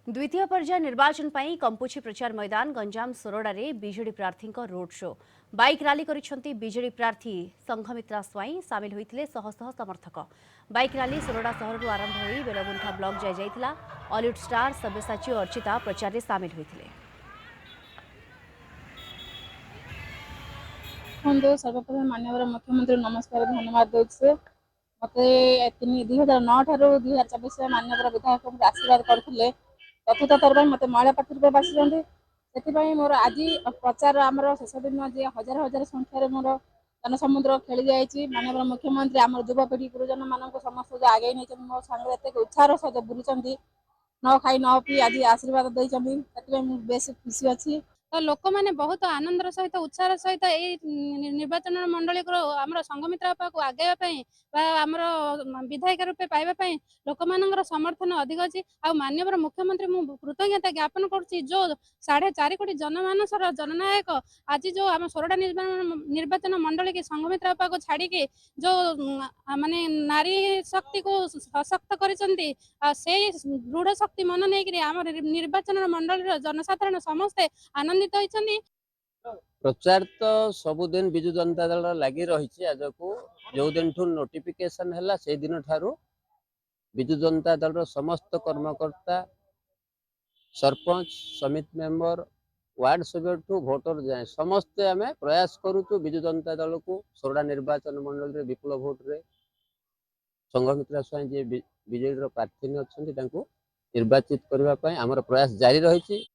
द्वितीय पर्याय निर्वाचन पर कंपुची प्रचार मैदान गंजाम सोरडा रे बीजेडी प्रार्थी रोड शो बाइक रैली करिसेंती बीजेडी प्रार्थी संघमित्रा स्वाई सामिल होते शह शह समर्थक बाइक रैली सोरडा सहर आरंभ हो बेलगुंठा ब्लॉक जाइला हॉलीवुड स्टार सब्यसाची और अर्चिता प्रचार में सामिल होते। सर्वप्रथम माननीय मुख्यमंत्री नमस्कार धन्यवाद दूसरे मत 2009 ठार 2024 माननीय विधायक आशीर्वाद करते चतुर्थर मत महिला पार्टी बासी से मोर आज प्रचार आमर शेष दिन जी हजार हजार संख्यार मोर जनसमुद्र खेली जाइए माननीय मुख्यमंत्री आम युवपीढ़ी गुरुजन मान समस्त आगे नहीं मो सांगे एत उत्साह सहित बुलूं न खाई न पी आज आशीर्वाद देते बेस खुशी अच्छी तो लोक मैंने बहुत आनंदर सहित उत्साह सहित यही निर्वाचन मंडली आम संघमित्रा को आगे आमर विधायिका रूपे पाइबापी लोक मान समर्थन अधिक अच्छी आ माननीय मुख्यमंत्री मुझे कृतज्ञता ज्ञापन करुच्ची जो 4.5 कोटी जनमानसर जननायक आज जो आम सोरडा निर्वाचन मंडली की संघमित्रा को छाड़ी जो माने नारी शक्ति को सशक्त कर दृढ़ शक्ति मन नहीं आम निर्वाचन मंडली जनसाधारण समस्ते आनंदित होती। प्रचार तो सबुदिन विजु जनता दल लगी रही आज को जो दिन ठू नोटिफिकेशन है से दिन ठारू विजु जनता दल समस्त कर्मकर्ता सरपंच समिति मेंबर वार्ड सभ्य ठू भोटर जाए समस्ते आम प्रयास करुचु विजु जनता दल को सोरडा निर्वाचन मंडल विपुल भोट रे संघमित्रा स्वाई जी बीजेडी प्रार्थी अच्छा निर्वाचित करने आमर प्रयास जारी रही।